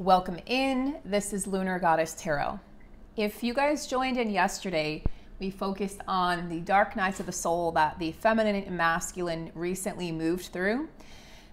Welcome in. This is Lunar Goddess Tarot. If you guys joined in yesterday, we focused on the dark nights of the soul that the feminine and masculine recently moved through.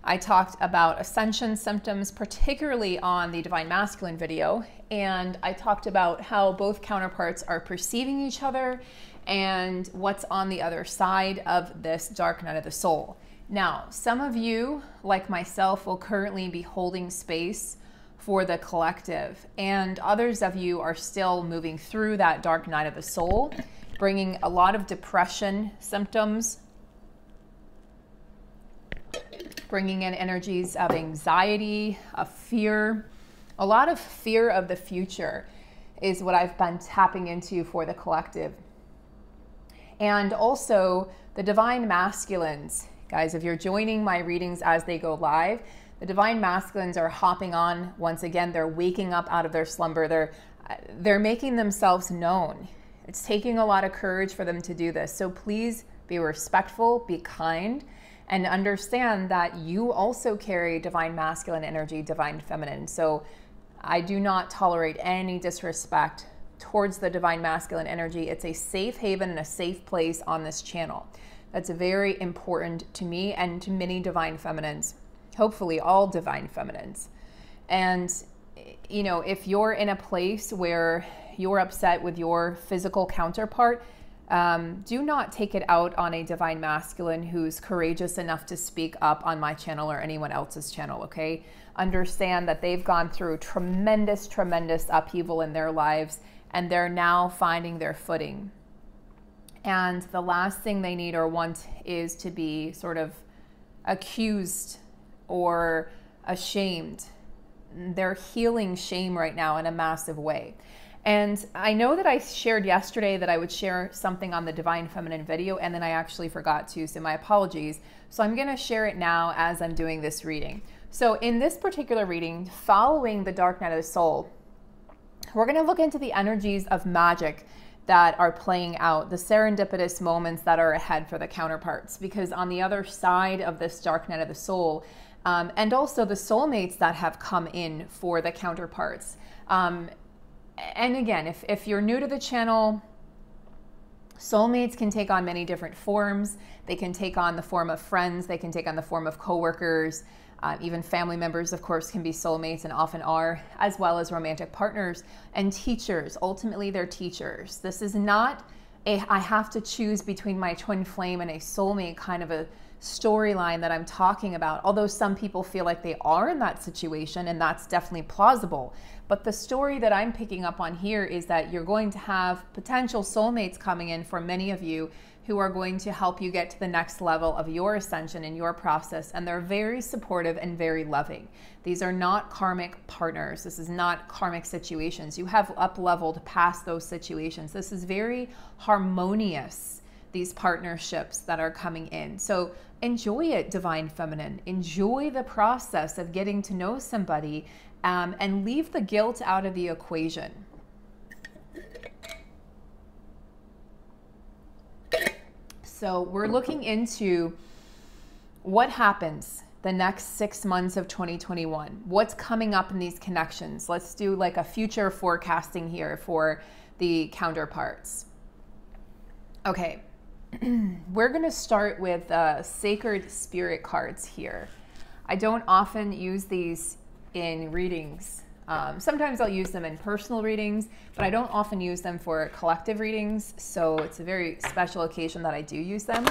I talked about ascension symptoms, particularly on the divine masculine video, and I talked about how both counterparts are perceiving each other and what's on the other side of this dark night of the soul. Now, some of you, like myself, will currently be holding space for the collective, and others of you are still moving through that dark night of the soul, bringing a lot of depression symptoms, bringing in energies of anxiety, of fear. A lot of fear of the future is what I've been tapping into for the collective. And also the divine masculines. Guys, if you're joining my readings as they go live, the divine masculines are hopping on once again. They're waking up out of their slumber. They're making themselves known. It's taking a lot of courage for them to do this. So please be respectful, be kind, and understand that you also carry divine masculine energy, divine feminine. So I do not tolerate any disrespect towards the divine masculine energy. It's a safe haven and a safe place on this channel. That's very important to me and to many divine feminines. Hopefully all divine feminines. And, you know, if you're in a place where you're upset with your physical counterpart, do not take it out on a divine masculine who's courageous enough to speak up on my channel or anyone else's channel, okay? Understand that they've gone through tremendous, tremendous upheaval in their lives, and they're now finding their footing. And the last thing they need or want is to be sort of accused or ashamed. They're healing shame right now in a massive way. And I know that I shared yesterday that I would share something on the divine feminine video, and then I actually forgot to, so my apologies. So I'm going to share it now as I'm doing this reading. So in this particular reading, following the dark night of the soul, we're going to look into the energies of magic that are playing out, the serendipitous moments that are ahead for the counterparts, because on the other side of this dark night of the soul, and also the soulmates that have come in for the counterparts. And again, if you're new to the channel, soulmates can take on many different forms. They can take on the form of friends. They can take on the form of coworkers. Even family members, of course, can be soulmates and often are, as well as romantic partners and teachers. Ultimately, they're teachers. This is not a I have to choose between my twin flame and a soulmate kind of a storyline that I'm talking about, although some people feel like they are in that situation, and that's definitely plausible. But the story that I'm picking up on here is that you're going to have potential soulmates coming in for many of you who are going to help you get to the next level of your ascension in your process, and they're very supportive and very loving. These are not karmic partners. This is not karmic situations. You have up-leveled past those situations. This is very harmonious, these partnerships that are coming in. So enjoy it, divine feminine. Enjoy the process of getting to know somebody, and leave the guilt out of the equation. So we're looking into what happens the next 6 months of 2021. What's coming up in these connections? Let's do like a future forecasting here for the counterparts. Okay. We're going to start with sacred spirit cards here. I don't often use these in readings. Sometimes I'll use them in personal readings, but I don't often use them for collective readings. So it's a very special occasion that I do use them.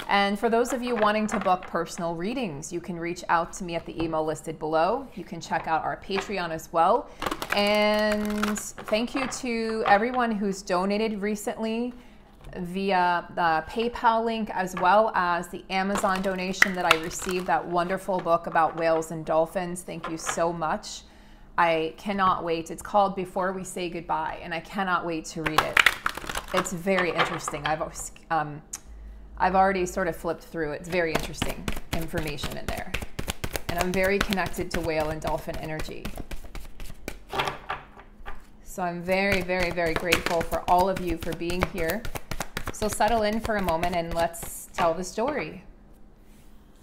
And for those of you wanting to book personal readings, you can reach out to me at the email listed below. You can check out our Patreon as well. And thank you to everyone who's donated recently via the PayPal link, as well as the Amazon donation that I received, that wonderful book about whales and dolphins. Thank you so much. I cannot wait. It's called Before We Say Goodbye, and I cannot wait to read it. It's very interesting. I've already sort of flipped through. It's very interesting information in there. And I'm very connected to whale and dolphin energy. So I'm very, very, very grateful for all of you for being here. So settle in for a moment and let's tell the story.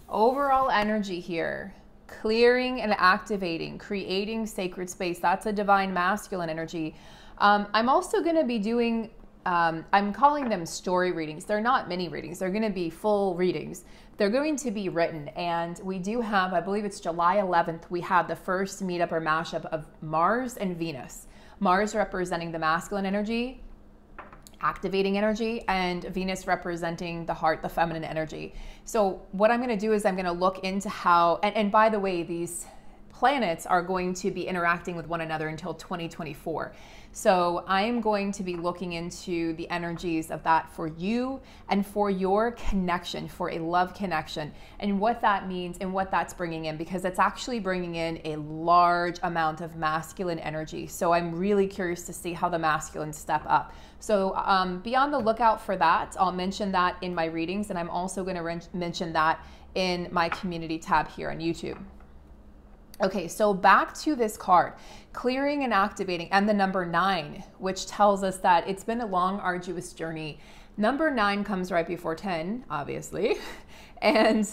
Overall energy here clearing and activating, creating sacred space. That's a divine masculine energy. I'm also going to be doing, I'm calling them story readings. They're not mini readings. They're going to be full readings. They're going to be written. And we do have, I believe it's July 11th, we have the first meetup or mashup of Mars and Venus. Mars representing the masculine energy, activating energy, and Venus representing the heart, the feminine energy. So what I'm going to do is I'm going to look into how, and by the way, these planets are going to be interacting with one another until 2024. So I'm going to be looking into the energies of that for you and for your connection, for a love connection, and what that means and what that's bringing in, because it's actually bringing in a large amount of masculine energy. So I'm really curious to see how the masculines step up. So be on the lookout for that. I'll mention that in my readings, and I'm also going to mention that in my community tab here on YouTube. Okay, so back to this card, clearing and activating, and the number 9, which tells us that it's been a long, arduous journey. Number 9 comes right before 10, obviously, and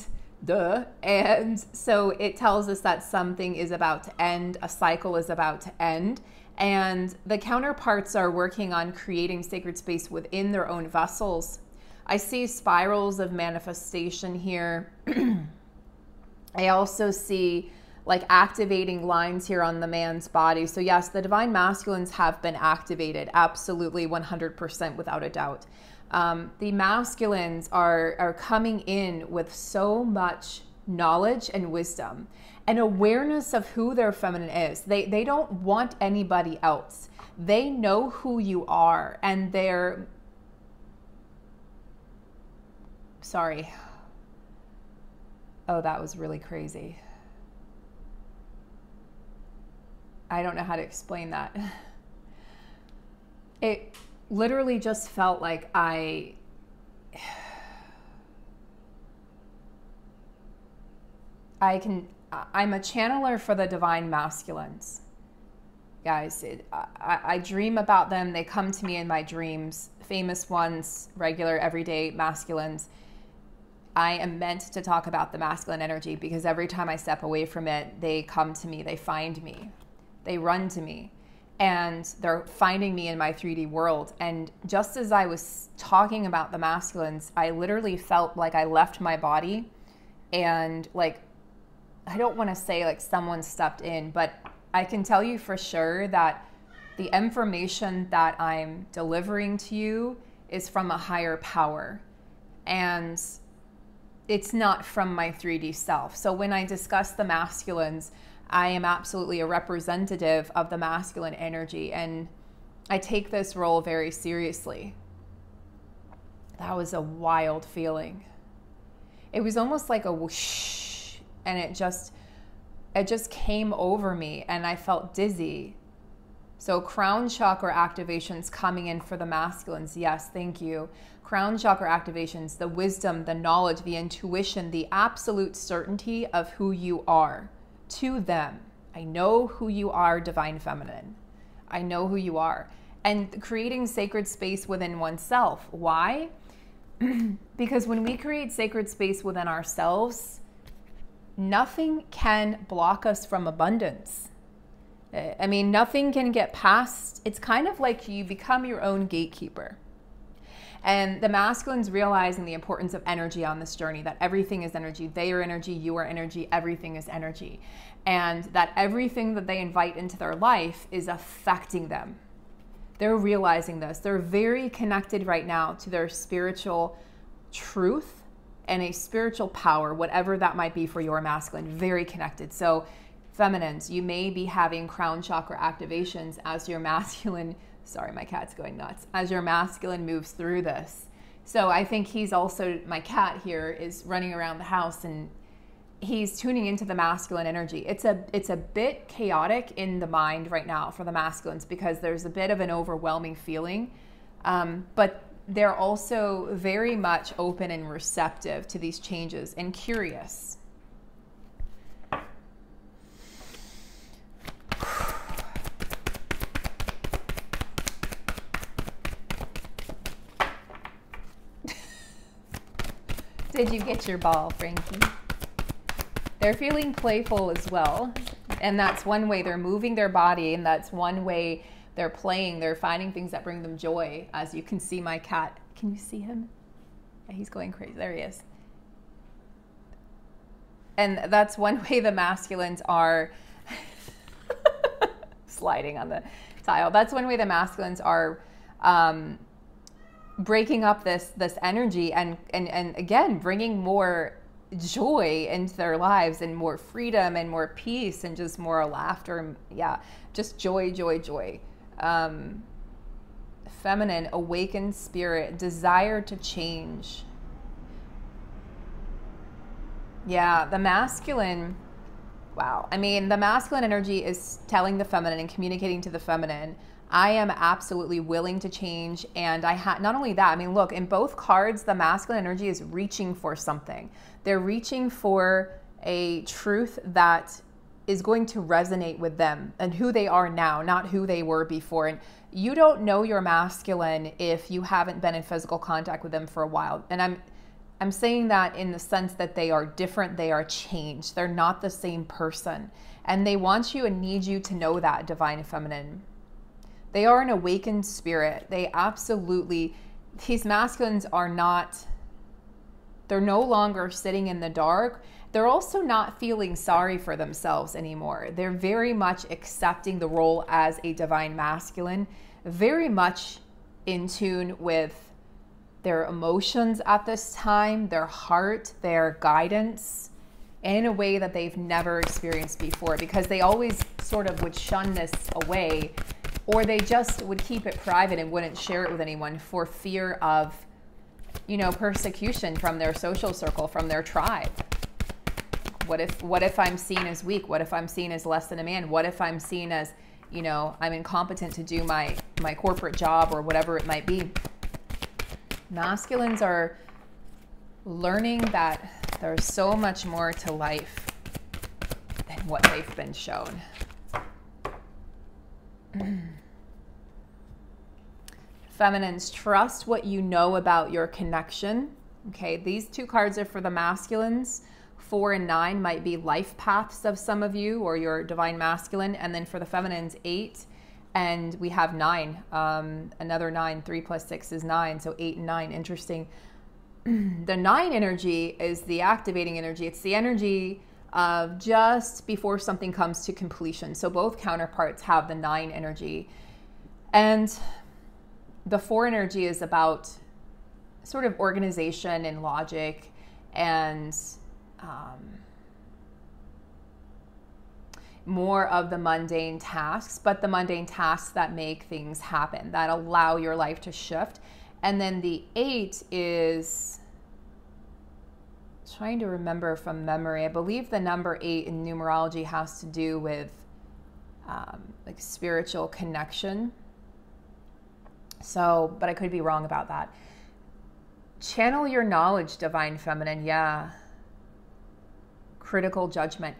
so it tells us that something is about to end, a cycle is about to end, and the counterparts are working on creating sacred space within their own vessels. I see spirals of manifestation here. I also see like activating lines here on the man's body. So yes, the divine masculines have been activated, absolutely 100% without a doubt. The masculines are coming in with so much knowledge and wisdom and awareness of who their feminine is. They don't want anybody else. They know who you are, and they're, sorry. Oh, that was really crazy. I don't know how to explain that. It literally just felt like I'm a channeler for the divine masculines. Guys, I dream about them. They come to me in my dreams. Famous ones, regular, everyday masculines. I am meant to talk about the masculine energy because every time I step away from it, they come to me, they find me. They run to me, and they're finding me in my 3D world. And just as I was talking about the masculines, I literally felt like I left my body, and like, I don't want to say like someone stepped in, but I can tell you for sure that the information that I'm delivering to you is from a higher power, and it's not from my 3D self. So when I discuss the masculines, I am absolutely a representative of the masculine energy, and I take this role very seriously. That was a wild feeling. It was almost like a whoosh, and it just came over me, and I felt dizzy. So crown chakra activations coming in for the masculines. Yes, thank you. Crown chakra activations, the wisdom, the knowledge, the intuition, the absolute certainty of who you are. To them, I know who you are, divine feminine. I know who you are. And creating sacred space within oneself. Why? Because when we create sacred space within ourselves, nothing can block us from abundance. I mean, nothing can get past. It's kind of like you become your own gatekeeper. And the masculines realizing the importance of energy on this journey, that everything is energy. They are energy, you are energy, everything is energy. And that everything that they invite into their life is affecting them. They're realizing this. They're very connected right now to their spiritual truth and a spiritual power, whatever that might be for your masculine, very connected. So feminines, you may be having crown chakra activations as your masculine, sorry, my cat's going nuts, as your masculine moves through this. So I think he's also, my cat here is running around the house and he's tuning into the masculine energy. It's a bit chaotic in the mind right now for the masculines because there's a bit of an overwhelming feeling, but they're also very much open and receptive to these changes and curious. Did you get your ball, Frankie? They're feeling playful as well. And that's one way they're moving their body, and that's one way they're playing. They're finding things that bring them joy. As you can see my cat. Can you see him? Yeah, he's going crazy. There he is. And that's one way the masculines are sliding on the tile. That's one way the masculines are breaking up this energy and again, bringing more joy into their lives and more freedom and more peace and just more laughter. Yeah, just joy, joy, joy. Feminine, awakened spirit, desire to change. Yeah, the masculine, wow. I mean, the masculine energy is telling the feminine and communicating to the feminine, I am absolutely willing to change. And not only that, I mean, look, in both cards, the masculine energy is reaching for something. They're reaching for a truth that is going to resonate with them and who they are now, not who they were before. And you don't know your masculine if you haven't been in physical contact with them for a while. And I'm saying that in the sense that they are different, they are changed. They're not the same person. And they want you and need you to know that, divine feminine. They are an awakened spirit. They absolutely, these masculines are not, they're no longer sitting in the dark. They're also not feeling sorry for themselves anymore. They're very much accepting the role as a divine masculine, very much in tune with their emotions at this time, their heart, their guidance, in a way that they've never experienced before, because they always sort of would shun this away, or they just would keep it private and wouldn't share it with anyone for fear of, you know, persecution from their social circle, from their tribe. What if I'm seen as weak? What if I'm seen as less than a man? What if I'm seen as, you know, I'm incompetent to do my corporate job or whatever it might be? Masculines are learning that there's so much more to life than what they've been shown. Feminines, trust what you know about your connection. Okay, these two cards are for the masculines. 4 and 9 might be life paths of some of you or your divine masculine. And then for the feminines, 8. And we have 9, another 9, 3 plus 6 is 9. So 8 and 9, interesting. The 9 energy is the activating energy. It's the energy of just before something comes to completion. So both counterparts have the 9 energy. And the 4 energy is about sort of organization and logic and more of the mundane tasks, but the mundane tasks that make things happen, that allow your life to shift. And then the 8 is, trying to remember from memory, I believe the number 8 in numerology has to do with like spiritual connection. So, but I could be wrong about that. Channel your knowledge, divine feminine. Yeah. Critical judgment.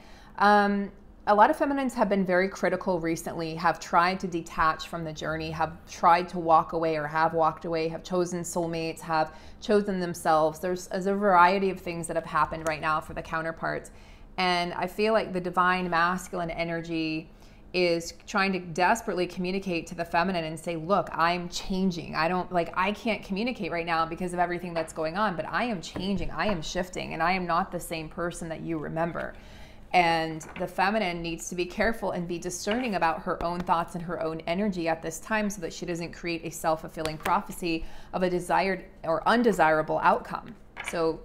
A lot of feminines have been very critical recently, have tried to detach from the journey, have tried to walk away or have walked away, have chosen soulmates, have chosen themselves. There's a variety of things that have happened right now for the counterparts. And I feel like the divine masculine energy is trying to desperately communicate to the feminine and say, look, I'm changing. I can't communicate right now because of everything that's going on, but I am changing, I am shifting, and I am not the same person that you remember. And the feminine needs to be careful and be discerning about her own thoughts and her own energy at this time so that she doesn't create a self-fulfilling prophecy of a desired or undesirable outcome. So,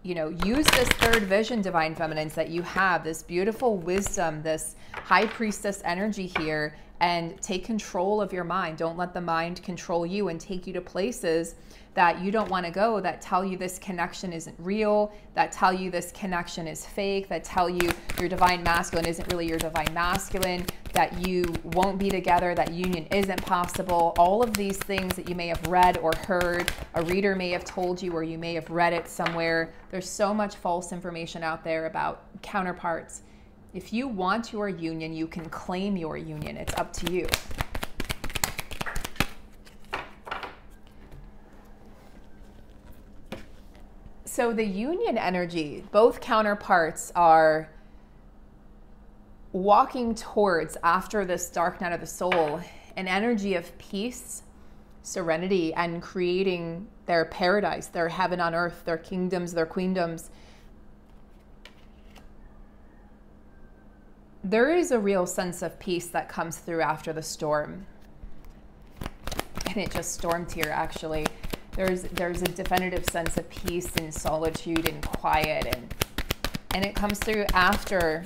you know, use this third vision, divine feminines, that you have, this beautiful wisdom, this high priestess energy here, and take control of your mind. Don't let the mind control you and take you to places that you don't want to go, that tell you this connection isn't real, that tell you this connection is fake, that tell you your divine masculine isn't really your divine masculine, that you won't be together, that union isn't possible. All of these things that you may have read or heard, a reader may have told you, or you may have read it somewhere. There's so much false information out there about counterparts. If you want your union, you can claim your union. It's up to you. So the union energy, both counterparts are walking towards, after this dark night of the soul, an energy of peace, serenity, and creating their paradise, their heaven on earth, their kingdoms, their queendoms. There is a real sense of peace that comes through after the storm. And it just stormed here, actually. There's a definitive sense of peace and solitude and quiet, and it comes through after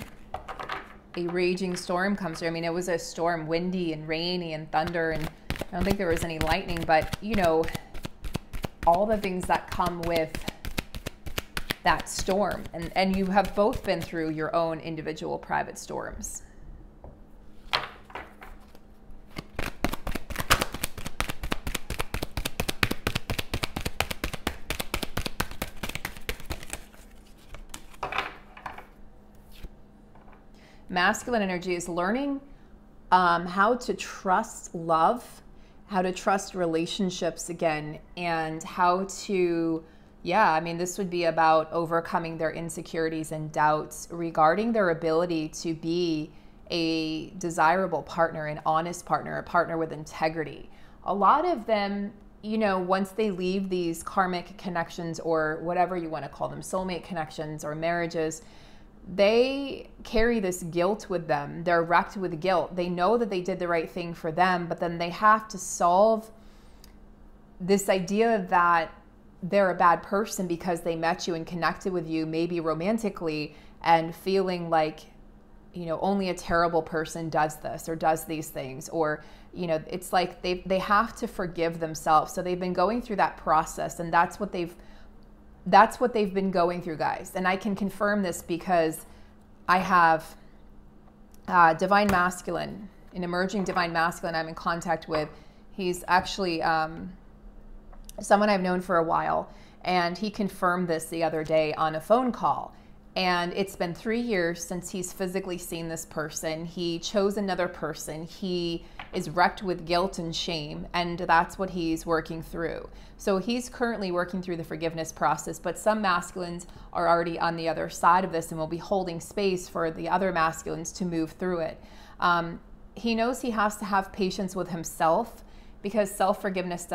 a raging storm comes through. I mean, it was a storm, windy and rainy and thunder, and I don't think there was any lightning, but you know, all the things that come with that storm. And you have both been through your own individual private storms. Masculine energy is learning how to trust love, how to trust relationships again, and how to, I mean, this would be about overcoming their insecurities and doubts regarding their ability to be a desirable partner, an honest partner, a partner with integrity. A lot of them, you know, once they leave these karmic connections, or whatever you want to call them, soulmate connections or marriages, they carry this guilt with them. They're wrecked with guilt. They know that they did the right thing for them, but then they have to solve this idea that they're a bad person because they met you and connected with you, maybe romantically, and feeling like, you know, only a terrible person does this or does these things, or, you know, it's like they have to forgive themselves. So they've been going through that process, and that's what they've been going through, guys. And I can confirm this because I have divine masculine, an emerging divine masculine I'm in contact with. He's actually someone I've known for a while, and he confirmed this the other day on a phone call. And it's been 3 years since he's physically seen this person. He chose another person. He is wrecked with guilt and shame, and that's what he's working through. So he's currently working through the forgiveness process, but some masculines are already on the other side of this and will be holding space for the other masculines to move through it. He knows he has to have patience with himself, because self-forgiveness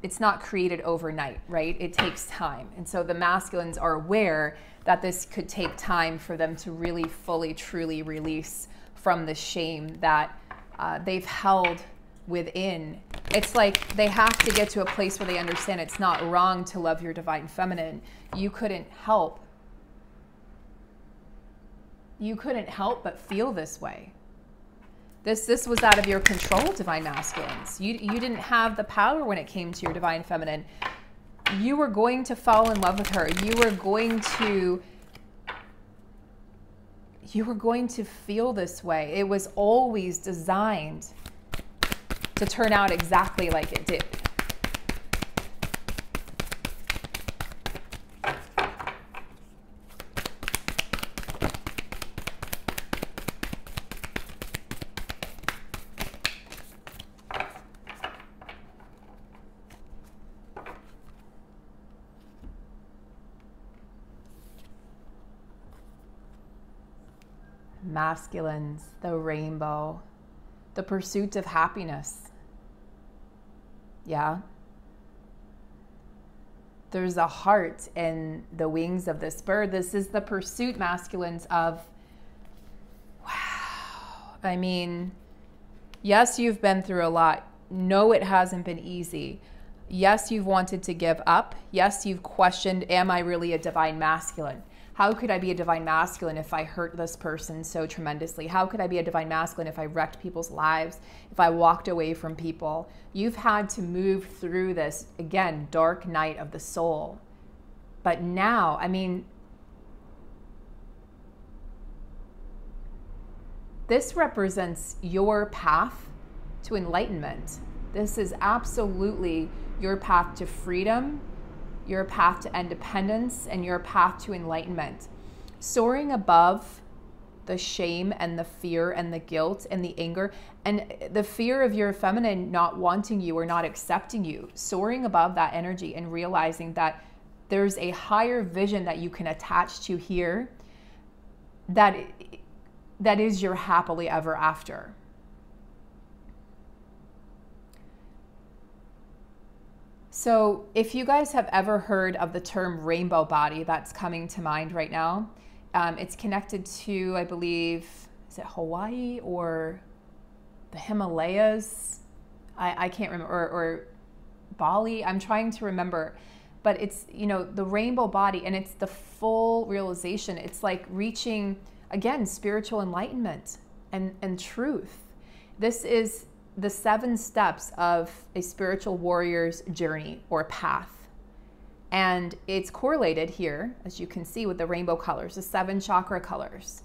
it's not created overnight, right? It takes time. And so the masculines are aware that this could take time for them to really fully, truly release from the shame that they've held within. It's like they have to get to a place where they understand it's not wrong to love your divine feminine. You couldn't help but feel this way. This was out of your control, divine masculines. You didn't have the power when it came to your divine feminine. You were going to fall in love with her. You were going to feel this way. It was always designed to turn out exactly like it did. Masculines, the rainbow, the pursuit of happiness. Yeah. There's a heart in the wings of this bird. This is the pursuit, masculines, of, wow. I mean, yes, you've been through a lot. No, it hasn't been easy. Yes, you've wanted to give up. Yes, you've questioned, am I really a divine masculine? How could I be a divine masculine if I hurt this person so tremendously? How could I be a divine masculine if I wrecked people's lives, if I walked away from people? You've had to move through this, again, dark night of the soul. But now, I mean, this represents your path to enlightenment. This is absolutely your path to freedom, your path to independence, and your path to enlightenment. Soaring above the shame and the fear and the guilt and the anger and the fear of your feminine not wanting you or not accepting you. Soaring above that energy and realizing that there's a higher vision that you can attach to here, that that is your happily ever after. So if you guys have ever heard of the term rainbow body, that's coming to mind right now. It's connected to, I believe, is it Hawaii or the Himalayas? I can't remember, or Bali. I'm trying to remember. But it's, you know, the rainbow body, and it's the full realization. It's like reaching, again, spiritual enlightenment and truth. This is the 7 steps of a spiritual warrior's journey or path. And it's correlated here, as you can see, with the rainbow colors, the 7 chakra colors.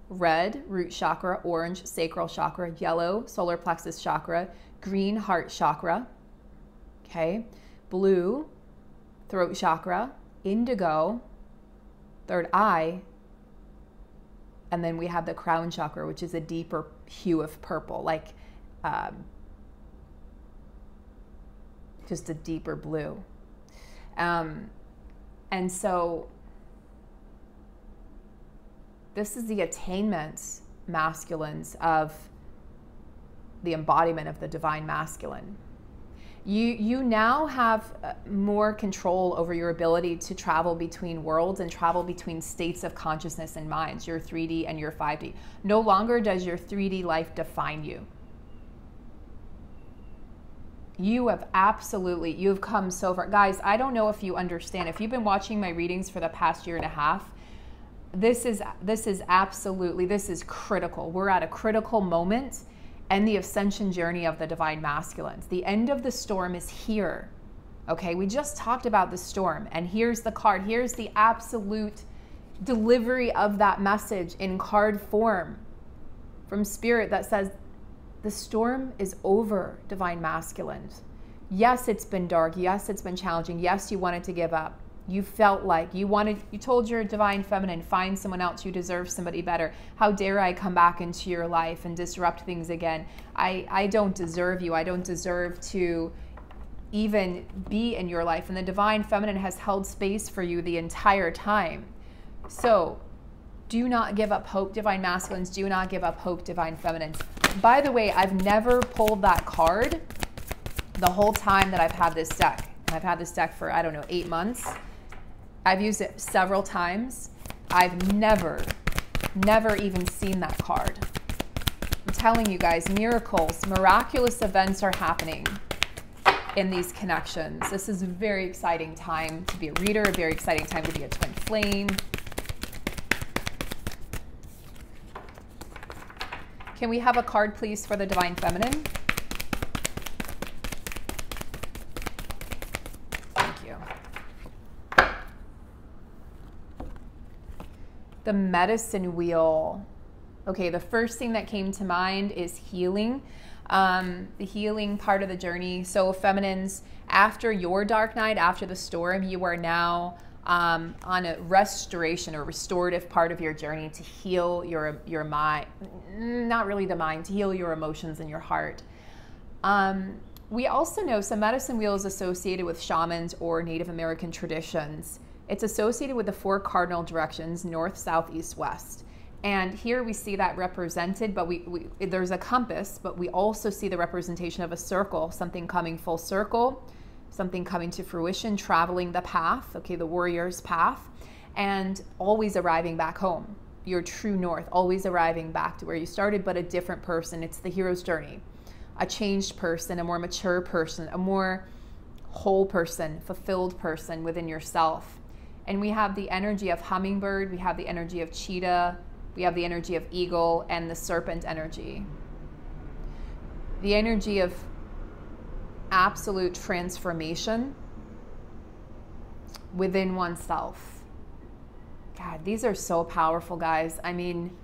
Red, root chakra; orange, sacral chakra; yellow, solar plexus chakra; green, heart chakra. Okay. Blue, throat chakra; indigo, third eye. And then we have the crown chakra, which is a deeper hue of purple, like just a deeper blue. And so this is the attainment, masculines, of the embodiment of the divine masculine. You now have more control over your ability to travel between worlds and travel between states of consciousness and minds, your 3D and your 5D. No longer does your 3D life define you. You have you've come so far. Guys, I don't know if you understand. If you've been watching my readings for the past year and a half, this is critical. We're at a critical moment and the ascension journey of the divine masculines. The end of the storm is here. Okay, we just talked about the storm, and here's the card. Here's the absolute delivery of that message in card form from Spirit that says, the storm is over, divine masculines. Yes, it's been dark. Yes, it's been challenging. Yes, you wanted to give up. You felt like you told your divine feminine, find someone else. You deserve somebody better. How dare I come back into your life and disrupt things again? I don't deserve you. I don't deserve to even be in your life. And the divine feminine has held space for you the entire time. So do not give up hope, divine masculines. Do not give up hope, divine feminines. By the way, I've never pulled that card the whole time that I've had this deck. I've had this deck for, I don't know, 8 months. I've used it several times. I've never even seen that card. I'm telling you guys, miracles, miraculous events are happening in these connections. This is a very exciting time to be a reader, a very exciting time to be a twin flame. Can we have a card, please, for the divine feminine? The medicine wheel. Okay, the first thing that came to mind is healing, the healing part of the journey. So feminines, after your dark night, after the storm, you are now on a restoration or restorative part of your journey to heal your mind, not really the mind, to heal your emotions and your heart. We also know some medicine wheel is associated with shamans or Native American traditions. It's associated with the 4 cardinal directions, north, south, east, west. And here we see that represented, but there's a compass, but we also see the representation of a circle, something coming full circle, something coming to fruition, traveling the path, okay, the warrior's path, and always arriving back home, your true north, always arriving back to where you started, but a different person. It's the hero's journey, a changed person, a more mature person, a more whole person, fulfilled person within yourself. And we have the energy of hummingbird, we have the energy of cheetah, we have the energy of eagle, and the serpent energy. The energy of absolute transformation within oneself. God, these are so powerful, guys. I mean,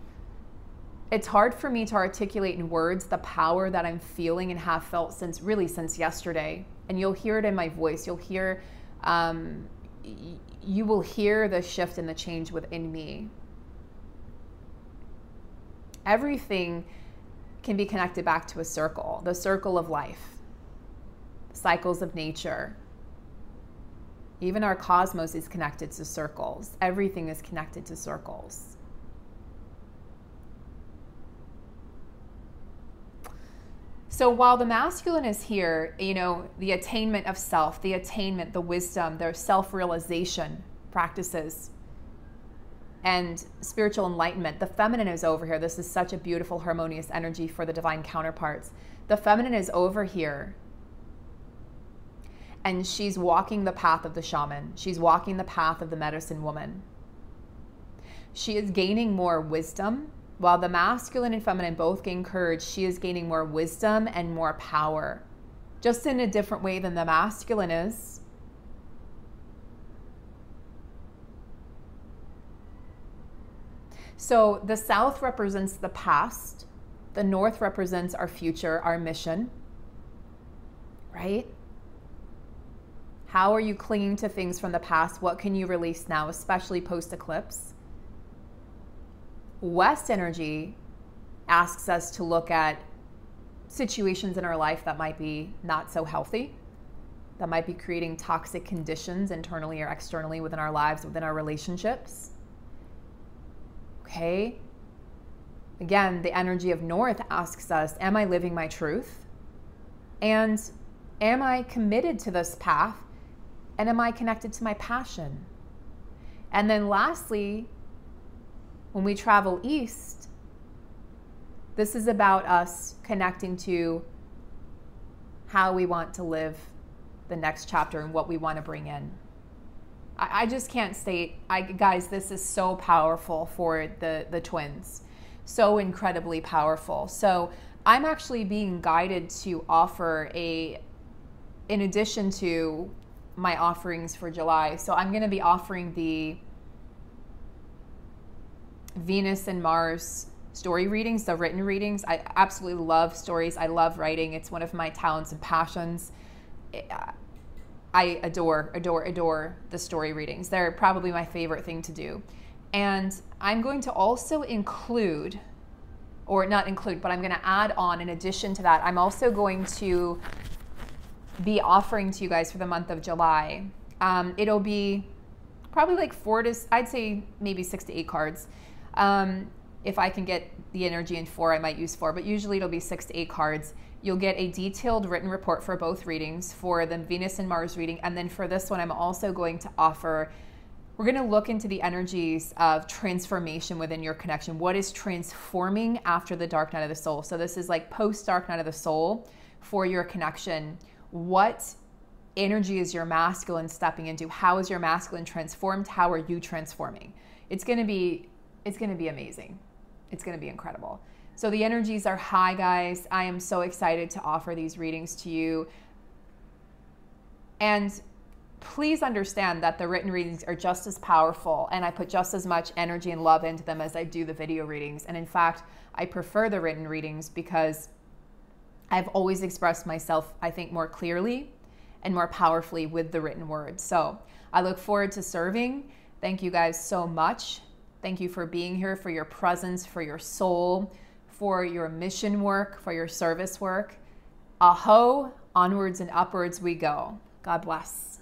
it's hard for me to articulate in words the power that I'm feeling and have felt since yesterday. And you'll hear it in my voice. You'll hear, you will hear the shift and the change within me. Everything can be connected back to a circle, the circle of life, cycles of nature. Even our cosmos is connected to circles. Everything is connected to circles. So while the masculine is here, you know, the attainment of self, the attainment, the wisdom, their self-realization practices, and spiritual enlightenment, the feminine is over here. This is such a beautiful, harmonious energy for the divine counterparts. The feminine is over here, and she's walking the path of the shaman. She's walking the path of the medicine woman. She is gaining more wisdom. While the masculine and feminine both gain courage, she is gaining more wisdom and more power, just in a different way than the masculine is. So the south represents the past. The north represents our future, our mission, right? How are you clinging to things from the past? What can you release now, especially post-eclipse? West energy asks us to look at situations in our life that might be not so healthy, that might be creating toxic conditions internally or externally within our lives, within our relationships. Okay? Again, the energy of north asks us, am I living my truth? And am I committed to this path? And am I connected to my passion? And then lastly, when we travel east, this is about us connecting to how we want to live the next chapter and what we want to bring in. I just can't state, guys, this is so powerful for the twins. So incredibly powerful. So I'm actually being guided to offer in addition to my offerings for July, so I'm going to be offering the Venus and Mars story readings, the written readings. I absolutely love stories. I love writing. It's one of my talents and passions. I adore the story readings. They're probably my favorite thing to do. And I'm going to also include, or not include, but I'm going to add on, in addition to that, I'm also going to be offering to you guys for the month of July. It'll be probably like I'd say maybe 6 to 8 cards. If I can get the energy in 4, I might use 4, but usually it'll be 6 to 8 cards. You'll get a detailed written report for both readings, for the Venus and Mars reading. And then for this one, I'm also going to offer, we're going to look into the energies of transformation within your connection. What is transforming after the dark night of the soul? So this is like post dark night of the soul for your connection. What energy is your masculine stepping into? How is your masculine transformed? How are you transforming? It's going to be amazing. It's going to be incredible. So the energies are high, guys. I am so excited to offer these readings to you. And please understand that the written readings are just as powerful, and I put just as much energy and love into them as I do the video readings. And in fact, I prefer the written readings because I've always expressed myself, I think, more clearly and more powerfully with the written word. So I look forward to serving. Thank you guys so much. Thank you for being here, for your presence, for your soul, for your mission work, for your service work. Aho, onwards and upwards we go. God bless.